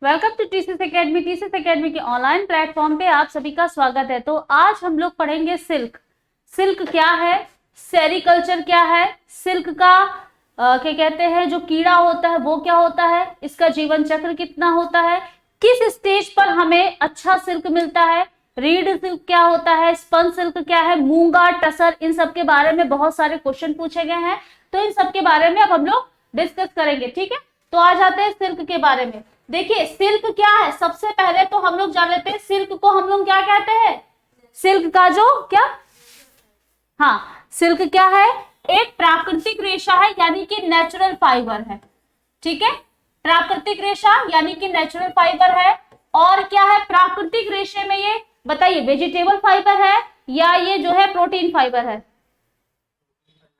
Welcome to TCS academy. TCS academy के online platform पे आप सभी का स्वागत है। तो आज हम लोग पढ़ेंगे सिल्क। सिल्क क्या है, सेरीकल्चर क्या है, सिल्क का क्या कहते हैं जो कीड़ा होता है वो क्या होता है, इसका जीवन चक्र कितना होता है, किस स्टेज पर हमें अच्छा सिल्क मिलता है, रीड सिल्क क्या होता है, स्पन सिल्क क्या है, मूंगा, टसर, इन सब के बारे में बहुत सारे क्वेश्चन पूछे गए हैं। तो इन सब के बारे में अब हम लोग डिस्कस करेंगे। ठीक है, तो आ जाते हैं सिल्क के बारे में। देखिए सिल्क क्या है, सबसे पहले तो हम लोग जान लेते हैं सिल्क को हम लोग क्या कहते हैं। सिल्क का जो क्या, हाँ, सिल्क क्या है, एक प्राकृतिक रेशा है यानी कि नेचुरल फाइबर है। ठीक है, प्राकृतिक रेशा यानी कि नेचुरल फाइबर है। और क्या है प्राकृतिक रेशे में, ये बताइए वेजिटेबल फाइबर है या ये जो है प्रोटीन फाइबर है।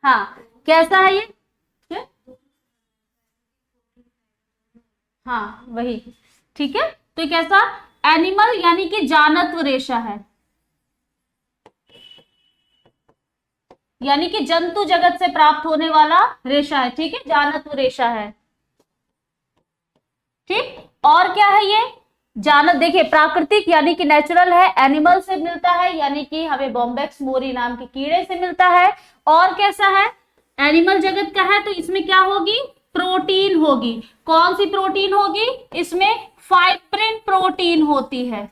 हाँ, कैसा है ये, हाँ वही। ठीक है, तो ये कैसा, एनिमल यानी कि जानत्व रेशा है, यानी कि जंतु जगत से प्राप्त होने वाला रेशा है। ठीक है, जानत्व रेशा है। ठीक, और क्या है ये जानत, देखिए प्राकृतिक यानी कि नेचुरल है, एनिमल से मिलता है यानी कि हमें बॉम्बेक्स मोरी नाम के कीड़े से मिलता है। और कैसा है, एनिमल जगत का है तो इसमें क्या होगी, प्रोटीन होगी। कौन सी प्रोटीन होगी, इसमें फाइब्रिन प्रोटीन होती है।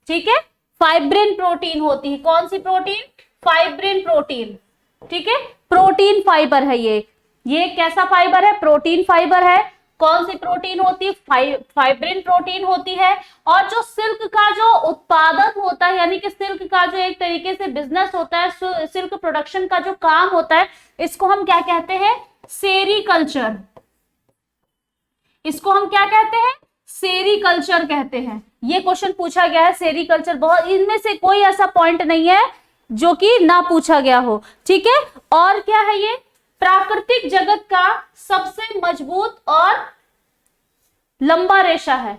ठीक है, फाइब्रिन प्रोटीन होती है। कौन सी प्रोटीन, फाइब्रिन प्रोटीन। ठीक है, प्रोटीन फाइबर है ये कैसा फाइबर है, प्रोटीन फाइबर है। कौन सी प्रोटीन होती है, फाइब्रिन प्रोटीन होती है। और जो सिल्क का जो उत्पादन होता है यानी कि सिल्क का जो एक तरीके से बिजनेस होता है, सिल्क प्रोडक्शन का जो काम होता है, इसको हम क्या कहते हैं, सेरीकल्चर। इसको हम क्या कहते हैं, सेरीकल्चर कहते हैं। ये क्वेश्चन पूछा गया है, सेरीकल्चर। बहुत, इनमें से कोई ऐसा पॉइंट नहीं है जो कि ना पूछा गया हो। ठीक है, और क्या है ये, प्राकृतिक जगत का सबसे मजबूत और लंबा रेशा है।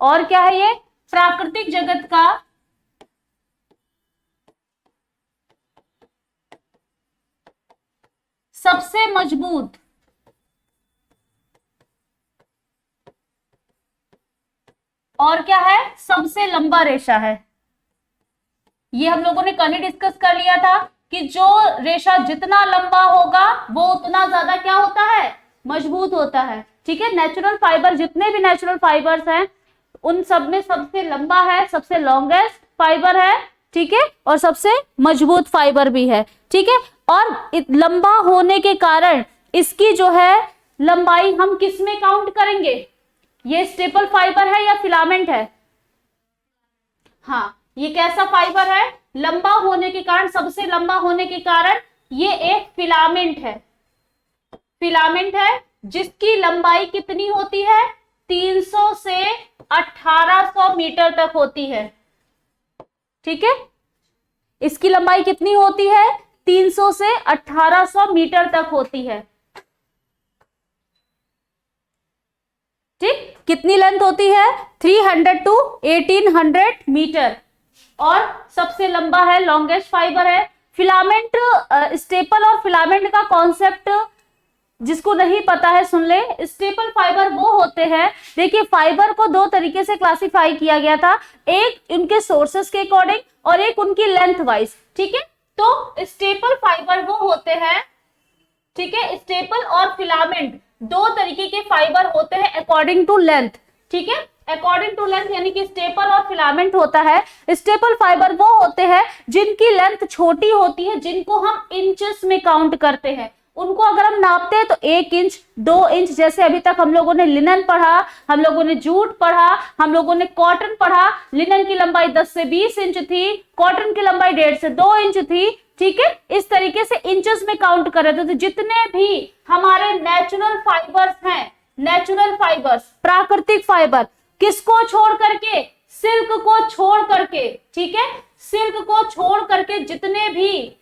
और क्या है ये, प्राकृतिक जगत का सबसे मजबूत और क्या है, सबसे लंबा रेशा है। ये हम लोगों ने कल ही डिस्कस कर लिया था कि जो रेशा जितना लंबा होगा वो उतना ज्यादा क्या होता है, मजबूत होता है। ठीक है, नेचुरल फाइबर, जितने भी नेचुरल फाइबर्स हैं उन सब में सबसे लंबा है, सबसे लॉन्गेस्ट फाइबर है। ठीक है, और सबसे मजबूत फाइबर भी है। ठीक है, और लंबा होने के कारण इसकी जो है लंबाई हम किस में काउंट करेंगे, ये स्टेपल फाइबर है या फिलामेंट है। हाँ, ये कैसा फाइबर है, लंबा होने के कारण, सबसे लंबा होने के कारण ये एक फिलामेंट है। फिलामेंट है जिसकी लंबाई कितनी होती है, 300 से 1800 मीटर तक होती है। ठीक है, इसकी लंबाई कितनी होती है, 300 से 1800 मीटर तक होती है। ठीक, कितनी लेंथ होती है, 300 टू 1800 मीटर। और सबसे लंबा है, लॉन्गेस्ट फाइबर है। फिलामेंट, स्टेपल और फिलामेंट का कॉन्सेप्ट जिसको नहीं पता है सुन ले। स्टेपल फाइबर वो होते हैं, देखिए फाइबर को दो तरीके से क्लासिफाई किया गया था, एक उनके सोर्सेस के अकॉर्डिंग और एक उनकी लेंथ वाइज। ठीक है, तो स्टेपल फाइबर वो होते हैं, ठीक है, स्टेपल और फिलामेंट दो तरीके के फाइबर होते हैं अकॉर्डिंग टू लेंथ। ठीक है, अकॉर्डिंग टू लेंथ यानी कि स्टेपल और फिलामेंट होता है। स्टेपल फाइबर वो होते हैं जिनकी लेंथ छोटी होती है, जिनको हम इंचेस में काउंट करते हैं। उनको अगर हम नापते हैं तो 1 इंच 2 इंच, जैसे अभी तक हम लोगों ने लिनन पढ़ा, हम लोगों ने जूट पढ़ा, हम लोगों ने कॉटन पढ़ा। लिनन की लंबाई 10 से 20 इंच थी, कॉटन की लंबाई 1.5 से 2 इंच थी। ठीक है, इस तरीके से इंचेस में काउंट कर रहे थे। तो जितने भी हमारे नेचुरल फाइबर्स हैं, नेचुरल फाइबर्स, प्राकृतिक फाइबर, किसको छोड़ करके, सिल्क को छोड़ करके। ठीक है, सिल्क को छोड़ करके जितने भी,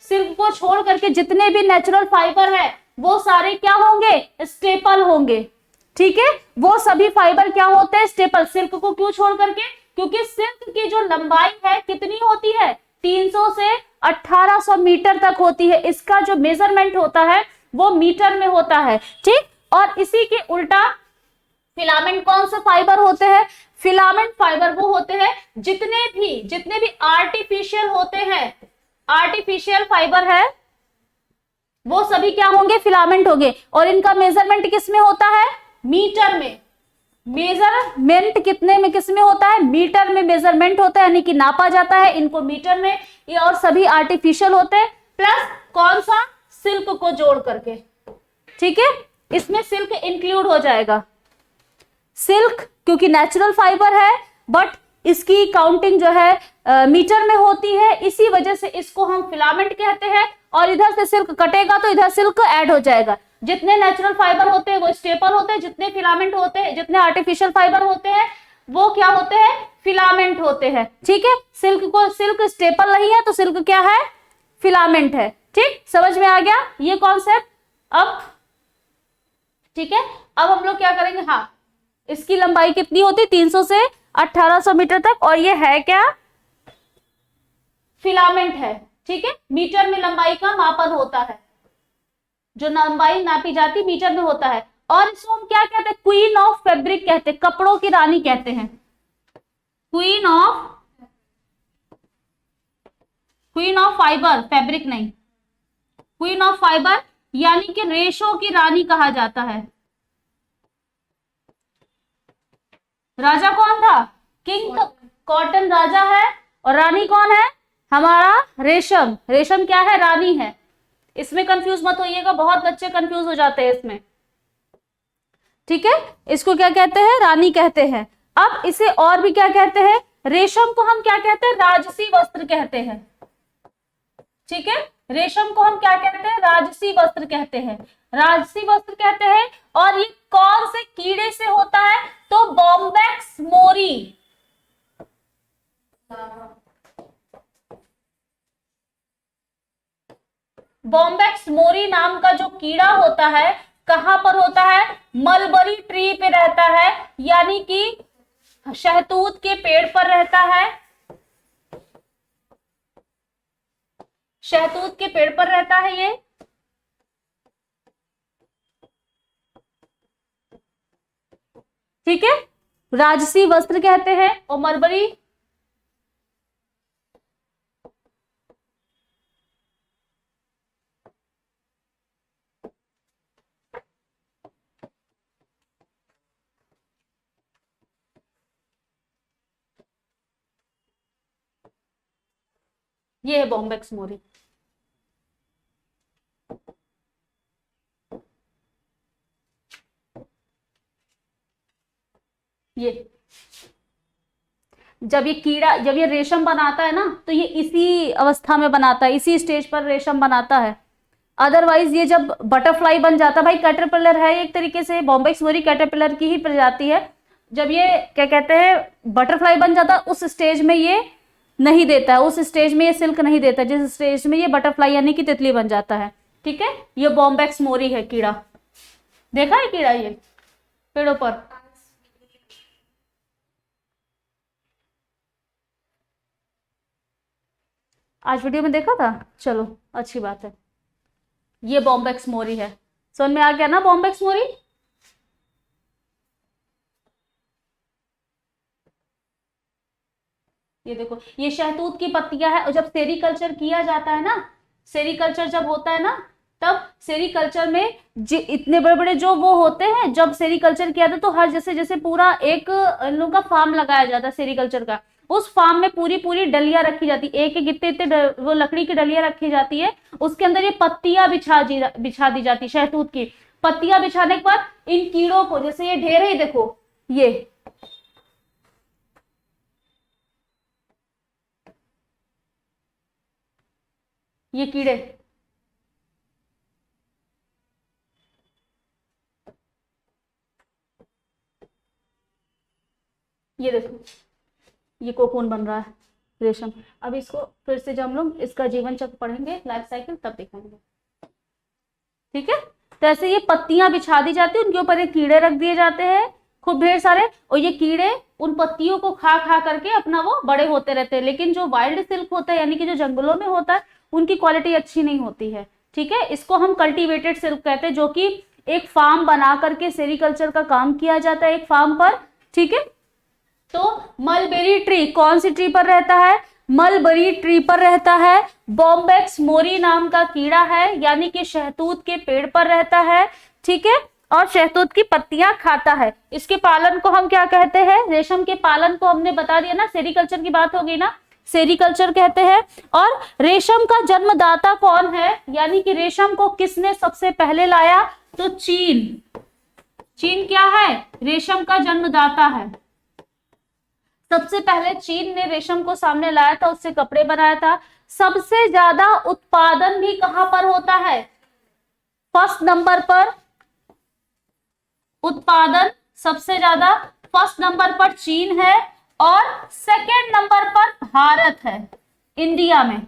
सिल्क को छोड़ करके जितने भी नेचुरल फाइबर है वो सारे क्या होंगे, स्टेपल होंगे। ठीक है, वो सभी फाइबर क्या होते हैं, स्टेपल। सिल्क को क्यों छोड़ करके, क्योंकि सिल्क की जो लंबाई है कितनी होती है, 300 से 1800 मीटर तक होती है। इसका जो मेजरमेंट होता है वो मीटर में होता है। ठीक, और इसी के उल्टा फिलामेंट कौन से फाइबर होते हैं? फिलामेंट फाइबर वो होते हैं जितने भी आर्टिफिशियल होते हैं, आर्टिफिशियल फाइबर है वो सभी क्या होंगे? फिलामेंट होंगे। और इनका मेजरमेंट किस में होता है? मीटर में। मेजरमेंट कितने में, किस में होता है? मीटर में मेजरमेंट होता है, यानी कि नापा जाता है इनको मीटर में। ये और सभी आर्टिफिशियल होते हैं, प्लस कौन सा? सिल्क को जोड़ करके। ठीक है, इसमें सिल्क इंक्लूड हो जाएगा। सिल्क क्योंकि नेचुरल फाइबर है, बट इसकी काउंटिंग जो है मीटर में होती है, इसी वजह से इसको हम फिलामेंट कहते हैं। और इधर से सिल्क कटेगा तो इधर सिल्क ऐड हो जाएगा। जितने नेचुरल फाइबर होते हैं वो स्टेपल होते हैं, जितने फिलामेंट होते हैं, जितने आर्टिफिशियल फाइबर होते हैं वो क्या होते हैं? फिलामेंट होते हैं। ठीक है, सिल्क स्टेपल नहीं है तो सिल्क क्या है? फिलामेंट है। ठीक, समझ में आ गया ये कॉन्सेप्ट अब? ठीक है, अब हम लोग क्या करेंगे, हाँ, इसकी लंबाई कितनी होती है? 300 से 1800 मीटर तक। और ये है क्या? फिलामेंट है। ठीक है, मीटर में लंबाई का मापन होता है, जो लंबाई नापी जाती मीटर में होता है। और इसको हम क्या कहते हैं? क्वीन ऑफ फैब्रिक कहते हैं, कपड़ों की रानी कहते हैं। क्वीन ऑफ फाइबर, फैब्रिक नहीं, क्वीन ऑफ फाइबर, यानी कि रेशों की रानी कहा जाता है। राजा कौन था? किंग कॉटन राजा है, और रानी कौन है? हमारा रेशम। रेशम क्या है? रानी है। इसमें कंफ्यूज मत होइएगा, बहुत बच्चे कंफ्यूज हो जाते हैं इसमें। ठीक है, इसको क्या कहते हैं? रानी कहते हैं। अब इसे और भी क्या कहते हैं? रेशम को हम क्या कहते हैं? राजसी वस्त्र कहते हैं। ठीक है, रेशम को हम क्या कहते हैं? राजसी वस्त्र कहते हैं। राजसी वस्त्र कहते हैं। और ये कौन से कीड़े से होता है? तो बॉम्बैक्स मोरी। बॉम्बैक्स मोरी नाम का जो कीड़ा होता है, कहां पर होता है? मलबरी ट्री पे रहता है, यानी कि शहतूत के पेड़ पर रहता है। शहतूत के पेड़ पर रहता है ये। ठीक है, राजसी वस्त्र कहते हैं। और मलबरी ये है बॉम्बैक्स मोरी। ये जब ये रेशम बनाता है ना, तो ये इसी अवस्था में बनाता है, इसी स्टेज पर रेशम बनाता है। अदरवाइज ये जब बटरफ्लाई बन जाता है, भाई कैटरपिलर है एक तरीके से, बॉम्बैक्स मोरी कैटरपिलर की ही प्रजाति है। जब ये क्या कहते हैं बटरफ्लाई बन जाता है, उस स्टेज में ये नहीं देता है, उस स्टेज में ये सिल्क नहीं देता, जिस स्टेज में ये बटरफ्लाई यानी कि तितली बन जाता है। ठीक है, ये बॉम्बैक्स मोरी है कीड़ा। देखा है कीड़ा ये पेड़ों पर? आज वीडियो में देखा था? चलो अच्छी बात है। ये बॉम्बैक्स मोरी है। समझ में आ गया ना बॉम्बैक्स मोरी? ये देखो, ये शहतूत की पत्तियां है। और जब सेरीकल्चर किया जाता है ना, सेरीकल्चर जब होता है ना, तब सेरीकल्चर में इतने बड़े बड़े जो वो होते हैं, जब सेरीकल्चर किया था तो हर जैसे जैसे पूरा एक इन लोगों का फार्म लगाया जाता है सेरीकल्चर का, उस फार्म में पूरी पूरी डलियां रखी जाती, एक एक इतने इतने वो लकड़ी की डलियां रखी जाती है, उसके अंदर ये पत्तियां बिछा दी जाती, शहतूत की पत्तियां बिछाने के बाद इन कीड़ों को, जैसे ये ढेर है, देखो ये कीड़े, ये देखो ये कोकून बन रहा है रेशम। अब इसको फिर से जब हम लोग इसका जीवन चक्र पढ़ेंगे, लाइफ साइकिल, तब दिखाएंगे। ठीक है, तो ऐसे ये पत्तियां बिछा दी जाती है, उनके ऊपर ये कीड़े रख दिए जाते हैं खूब ढेर सारे, और ये कीड़े उन पत्तियों को खा खा करके अपना वो बड़े होते रहते हैं। लेकिन जो वाइल्ड सिल्क होता है, यानी कि जो जंगलों में होता है, उनकी क्वालिटी अच्छी नहीं होती है। ठीक है, इसको हम कल्टीवेटेड सिल्क कहते हैं, जो कि एक फार्म बना करके सेरिकल्चर का काम किया जाता है एक फार्म पर, ठीक है। तो मलबेरी ट्री कौन सी ट्री पर रहता है? मलबरी ट्री पर रहता है। बॉम्बेक्स मोरी नाम का कीड़ा है, यानी कि शहतूत के पेड़ पर रहता है, ठीक है, और शहतूत की पत्तियां खाता है। इसके पालन को हम क्या कहते हैं? रेशम के पालन को हमने बता दिया ना, सेरिकल्चर की बात हो गई ना, सेरिकल्चर कहते हैं। और रेशम का जन्मदाता कौन है, यानी कि रेशम को किसने सबसे पहले लाया? तो चीन। चीन क्या है? रेशम का जन्मदाता है। सबसे पहले चीन ने रेशम को सामने लाया था, उससे कपड़े बनाया था। सबसे ज्यादा उत्पादन भी कहां पर होता है? फर्स्ट नंबर पर उत्पादन सबसे ज्यादा फर्स्ट नंबर पर चीन है और सेकंड नंबर पर भारत है इंडिया में।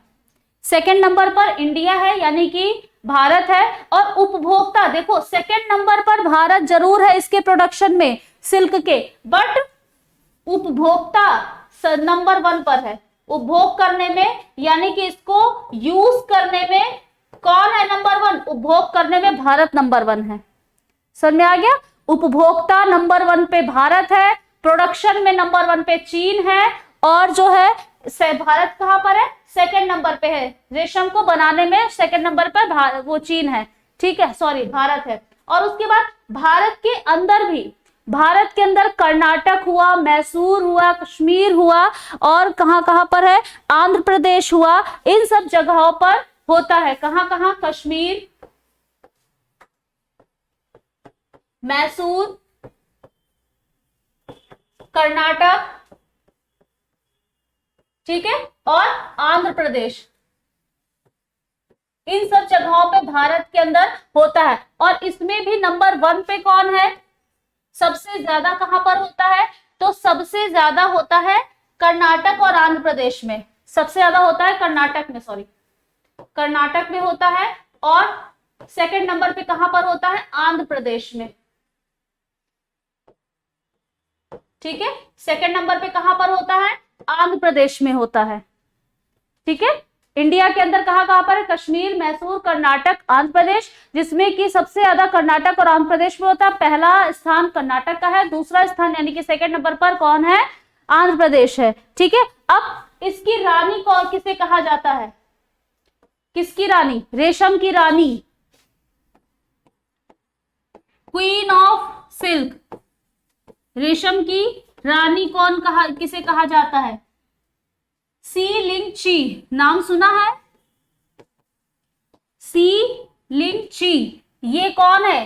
सेकंड नंबर पर इंडिया है, यानी कि भारत है। और उपभोक्ता देखो, सेकंड नंबर पर भारत जरूर है इसके प्रोडक्शन में सिल्क के, बट उपभोक्ता नंबर 1 पर है। उपभोग करने में, यानी कि इसको यूज करने में कौन है नंबर 1? उपभोग करने में भारत नंबर 1 है। समझ में आ गया? उपभोक्ता नंबर 1 पे भारत है, प्रोडक्शन में नंबर 1 पे चीन है, और जो है भारत कहां पर है? सेकंड नंबर पे है। रेशम को बनाने में सेकंड नंबर पर वो चीन है, ठीक है, सॉरी भारत है। और उसके बाद भारत के अंदर भी, भारत के अंदर कर्नाटक हुआ, मैसूर हुआ, कश्मीर हुआ, और कहां कहां पर है? आंध्र प्रदेश हुआ। इन सब जगहों पर होता है। कहां कहां? कश्मीर, मैसूर, कर्नाटक, ठीक है, और आंध्र प्रदेश। इन सब जगहों पे भारत के अंदर होता है। और इसमें भी नंबर 1 पे कौन है? सबसे ज्यादा कहां पर होता है? तो सबसे ज्यादा होता है कर्नाटक और आंध्र प्रदेश में। सबसे ज्यादा होता है कर्नाटक में, सॉरी, कर्नाटक में होता है। और सेकंड नंबर पे कहां पर होता है? आंध्र प्रदेश में, ठीक है। सेकंड नंबर पे कहां पर होता है? आंध्र प्रदेश में होता है, ठीक है। इंडिया के अंदर कहां कहां पर है? कश्मीर, मैसूर, कर्नाटक, आंध्र प्रदेश, जिसमें कि सबसे ज्यादा कर्नाटक और आंध्र प्रदेश में होता है। पहला स्थान कर्नाटक का है, दूसरा स्थान यानी कि सेकंड नंबर पर कौन है? आंध्र प्रदेश है, ठीक है। अब इसकी रानी कौन, किसे कहा जाता है? किसकी रानी? रेशम की रानी, क्वीन ऑफ सिल्क। रेशम की रानी कौन किसे कहा जाता है? सी लिंग ची। नाम सुना है? सी लिंग ची, ये कौन है?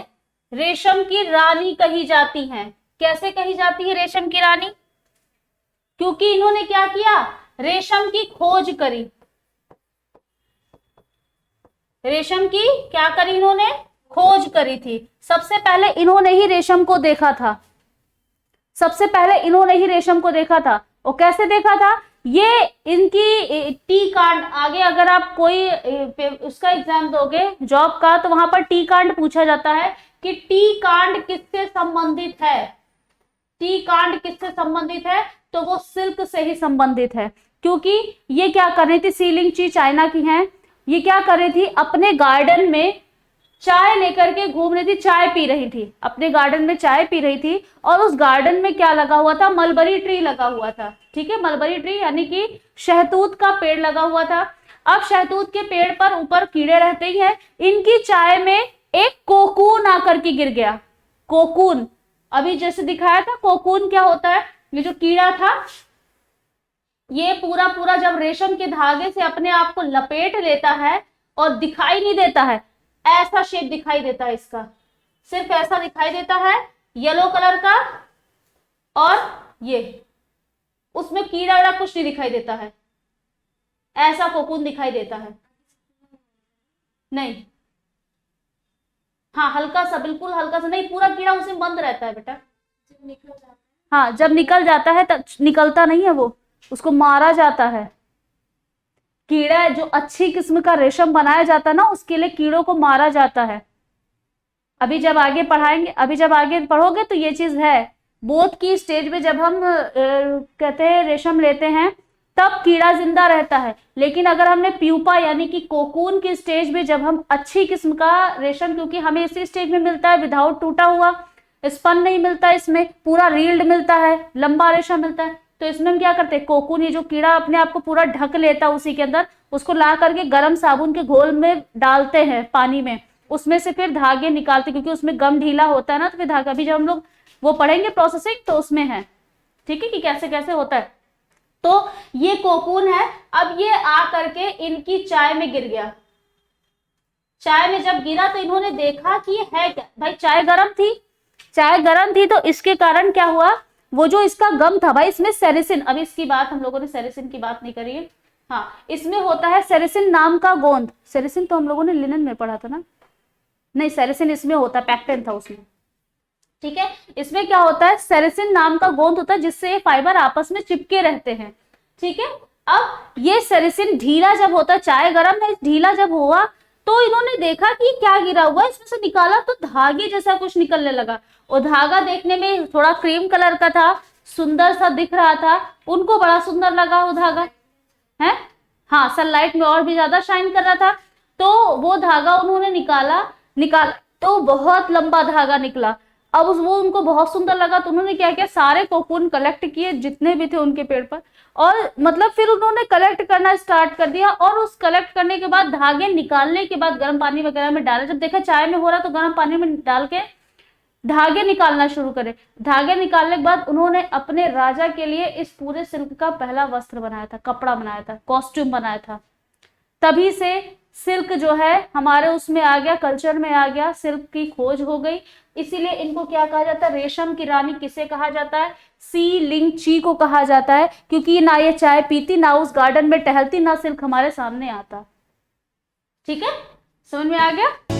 रेशम की रानी कही जाती हैं। कैसे कही जाती है रेशम की रानी? क्योंकि इन्होंने क्या किया? रेशम की खोज करी। रेशम की क्या करी इन्होंने? खोज करी थी। सबसे पहले इन्होंने ही रेशम को देखा था। सबसे पहले इन्होंने ही रेशम को देखा था। और कैसे देखा था? ये इनकी टी कांड, आगे अगर आप कोई उसका एग्जाम दोगे जॉब का, तो वहां पर टी कांड पूछा जाता है कि टी कांड किससे संबंधित है। टी कांड किससे संबंधित है? तो वो सिल्क से ही संबंधित है। क्योंकि ये क्या कर रही थी? सी लिंग ची चाइना की हैं। ये क्या कर रही थी? अपने गार्डन में चाय लेकर के घूम रही थी, चाय पी रही थी, अपने गार्डन में चाय पी रही थी। और उस गार्डन में क्या लगा हुआ था? मलबरी ट्री लगा हुआ था, ठीक है। मलबरी ट्री यानी कि शहतूत का पेड़ लगा हुआ था। अब शहतूत के पेड़ पर ऊपर कीड़े रहते ही हैं। इनकी चाय में एक कोकून आकर के गिर गया। कोकून, अभी जैसे दिखाया था, कोकून क्या होता है? ये जो कीड़ा था, ये पूरा पूरा जब रेशम के धागे से अपने आप को लपेट लेता है और दिखाई नहीं देता है, ऐसा शेप दिखाई देता है इसका, सिर्फ ऐसा दिखाई देता है, येलो कलर का, और ये उसमें कीड़ा वाड़ा कुछ नहीं दिखाई देता है, ऐसा कोकून दिखाई देता है। नहीं, हाँ हल्का सा, बिल्कुल हल्का सा, नहीं पूरा कीड़ा उसमें बंद रहता है बेटा। हाँ जब निकल जाता है तब निकलता नहीं है, वो उसको मारा जाता है। कीड़ा जो अच्छी किस्म का रेशम बनाया जाता है ना, उसके लिए कीड़ों को मारा जाता है। अभी जब आगे पढ़ाएंगे, अभी जब आगे पढ़ोगे तो ये चीज है। बोध की स्टेज पे जब हम कहते हैं रेशम लेते हैं, तब कीड़ा जिंदा रहता है। लेकिन अगर हमने प्यूपा यानी कि कोकून की स्टेज में जब हम अच्छी किस्म का रेशम, क्योंकि हमें इसी स्टेज में मिलता है विदाउट टूटा हुआ, स्पन नहीं मिलता, इसमें पूरा रील्ड मिलता है, लंबा रेशम मिलता है, तो इसमें हम क्या करते हैं, कोकून, ये जो कीड़ा अपने आप को पूरा ढक लेता है उसी के अंदर, उसको ला करके गर्म साबुन के घोल में डालते हैं पानी में, उसमें से फिर धागे निकालते, क्योंकि उसमें गम ढीला होता है ना, तो फिर धागा भी जब हम लोग वो पढ़ेंगे प्रोसेसिंग तो उसमें है, ठीक है, कि कैसे कैसे होता है। तो ये कोकून है। अब ये आ करके इनकी चाय में गिर गया। चाय में जब गिरा तो इन्होंने देखा कि ये है क्या, भाई चाय गर्म थी, चाय गर्म थी, तो इसके कारण क्या हुआ, वो जो इसका गम था, भाई इसमें सेरिसिन, अभी इसकी बात हम लोगों ने सेरिसिन की बात नहीं करी है, हाँ, इसमें होता है सेरिसिन नाम का गोंद। सेरिसिन तो हम लोगों ने लिनन में पढ़ा था ना, नहीं सेरिसिन इसमें होता है, पैक्टिन था उसमें, ठीक है। इसमें क्या होता है, सेरिसिन नाम का गोंद होता है जिससे ये फाइबर आपस में चिपके रहते हैं, ठीक है। अब ये सेरिसिन ढीला जब होता है, चाय गर्म है, ढीला जब हुआ तो इन्होंने देखा कि क्या गिरा हुआ है, इसमें से निकाला तो धागे जैसा कुछ निकलने लगा, और धागा देखने में थोड़ा क्रीम कलर का था, सुंदर सा दिख रहा था, उनको बड़ा सुंदर लगा वो धागा है, हाँ, सनलाइट में और भी ज्यादा शाइन कर रहा था, तो वो धागा उन्होंने निकाला तो बहुत लंबा धागा निकला। अब वो उनको बहुत सुंदर लगा, तो उन्होंने क्या किया, सारे कोकून कलेक्ट किए जितने भी थे उनके पेड़ पर, और मतलब फिर उन्होंने कलेक्ट करना स्टार्ट कर दिया, और उस कलेक्ट करने के बाद धागे निकालने के बाद गर्म पानी वगैरह में डाले, जब देखा चाय में हो रहा तो गर्म पानी में डाल के धागे निकालना शुरू करे। धागे निकालने के बाद उन्होंने अपने राजा के लिए इस पूरे सिल्क का पहला वस्त्र बनाया था, कपड़ा बनाया था, कॉस्ट्यूम बनाया था। तभी से सिल्क जो है हमारे उसमें आ गया, कल्चर में आ गया, सिल्क की खोज हो गई। इसीलिए इनको क्या कहा जाता है, रेशम की रानी किसे कहा जाता है, सी लिंग ची को कहा जाता है, क्योंकि ना ये चाय पीती, ना उस गार्डन में टहलती, ना सिल्क हमारे सामने आता। ठीक है, समझ में आ गया।